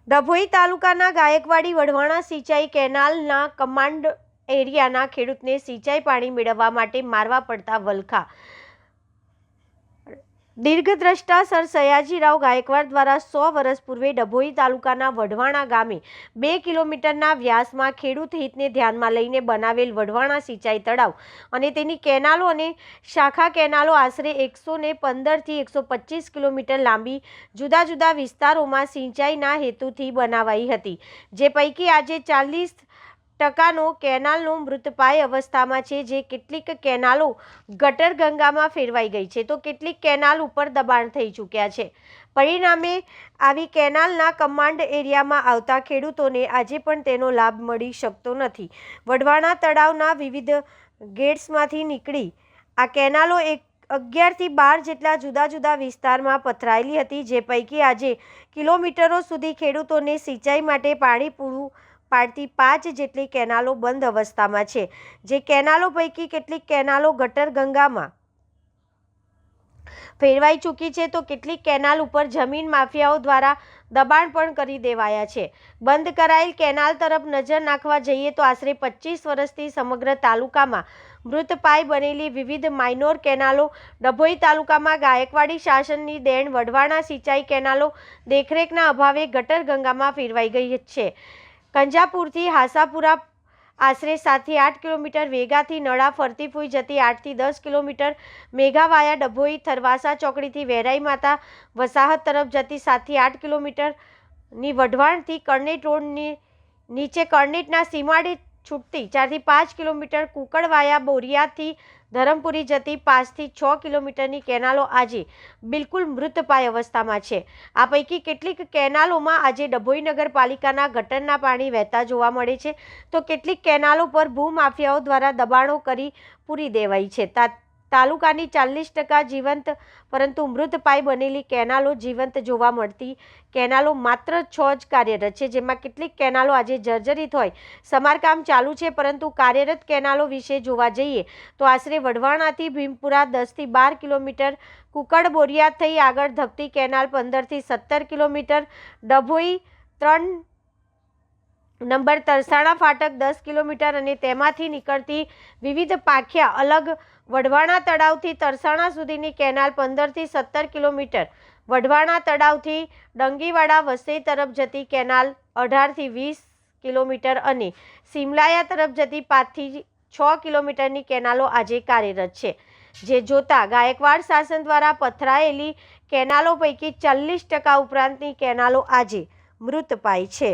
ડભોઈ તાલુકાના ગાયકવાડી વઢવાણા સિંચાઈ કેનાલના કમાન્ડ એરિયાના ખેડૂતને સિંચાઈ પાણી મેળવવા માટે મારવા પડતા વલખા। દીર્ઘદ્રષ્ટા સર સયાજીરાવ ગાયકવાડ દ્વારા 100 વર્ષ પૂર્વે ડભોઈ તાલુકાના વઢવાણા ગામે 2 કિલોમીટરના વ્યાસમાં ખેડૂત હિતને ધ્યાનમાં લઈને બનાવેલ વઢવાણા સિંચાઈ તળાવ અને તેની કેનાલો અને શાખા કેનાલો આશરે 115 થી 125 કિલોમીટર લાંબી જુદા જુદા વિસ્તારોમાં સિંચાઈના હેતુથી બનાવાઈ હતી, જે પૈકી આજે 40% કેનાલનો મૃતપાય અવસ્થામાં છે, જે કેટલીક કેનાલો ગટર ગંગામાં ફેરવાઈ ગઈ છે તો કેટલીક કેનાલ ઉપર દબાણ થઈ ચૂક્યા છે। પરિણામે આવી કેનાલના કમાન્ડ એરિયામાં આવતા ખેડૂતોને આજે પણ તેનો લાભ મળી શકતો નથી। વઢવાણા તળાવના વિવિધ ગેટ્સમાંથી નીકળી આ કેનાલો 11 થી 12 જેટલા જુદા જુદા વિસ્તારમાં પથરાયેલી હતી, જે પૈકી આજે કિલોમીટરો સુધી ખેડૂતોને સિંચાઈ માટે પાણી પૂરું પાડતી 5 જેટલી કેનાલો બંધ અવસ્થામાં છે, જે કેનાલો પૈકી કેટલીક કેનાલો ગટર ગંગામાં ફેરવાઈ ચૂકી છે તો કેટલીક કેનાલ ઉપર જમીન માફિયાઓ દ્વારા દબાણ પણ કરી દેવાયા છે। બંધ કરાયેલ કેનાલ તરફ નજર નાખવા જઈએ તો આશરે 25 વર્ષથી સમગ્ર તાલુકામાં મૃતપાય બનેલી વિવિધ માઇનોર કેનાલો ડભોઈ તાલુકામાં ગાયકવાડી શાસનની દેણ વઢવાણા સિંચાઈ કેનાલો દેખરેખના અભાવે ગટર ગંગામાં ફેરવાઈ ગઈ છે। કંજાપુરથી હાસાપુરા આશરે 7 થી 8 કિલોમીટર, વેગાથી નળા ફરતી ફૂઈ જતી 8 થી 10 કિલોમીટર, મેઘાવાયા ડભોઈ થરવાસા ચોકડીથી વેરાઈ માતા વસાહત તરફ જતી 7 થી 8 કિલોમીટરની વઢવાણથી કર્ણેટ રોડની નીચે કર્ણેટના સીમાડે છૂટતી 4 થી 5 કિલોમીટર, કુકડવાયા બોરિયાથી ધરમપુરી જતી 5 થી 6 કિલોમીટરની કેનાલો આજે બિલકુલ મૃતપાય અવસ્થામાં છે। આ પૈકી કેટલીક કેનાલોમાં આજે ડભોઈ નગરપાલિકાના ગટરના પાણી વહેતા જોવા મળે છે તો કેટલીક કેનાલો પર ભૂમાફિયાઓ દ્વારા દબાણો કરી પૂરી દેવાઈ છે। તાલુકાની 40% જીવંત પરંતુ મૃતપાય બનેલી કેનાલો જીવંત જોવા મળતી કેનાલો માત્ર 6 જ કાર્યરત છે, જેમાં કેટલીક કેનાલો આજે જર્જરિત હોય સમારકામ ચાલુ છે, પરંતુ કાર્યરત કેનાલો વિશે જોવા જઈએ તો આશરે વઢવાણાથી ભીમપુરા 10 થી 12 કિલોમીટર, કુકડ બોરિયા થઈ આગળ ધપતી કેનાલ 15 થી 17 કિલોમીટર, ડભોઈ 3 નંબર તરસાણા ફાટક 10 કિલોમીટર અને તેમાંથી નીકળતી વિવિધ પાંખિયા અલગ વઢવાણા તળાવથી તરસાણા સુધીની કેનાલ 15 થી 17 કિલોમીટર, વઢવાણા તળાવથી ડંગીવાડા વસઈ તરફ જતી કેનાલ 18 થી 20 કિલોમીટર અને સિમલાયા તરફ જતી 5 થી 6 કિલોમીટરની કેનાલો આજે કાર્યરત છે, જે જોતા ગાયકવાડ શાસન દ્વારા પથરાયેલી કેનાલો પૈકી 40% ઉપરાંતની કેનાલો આજે મૃતપાય છે।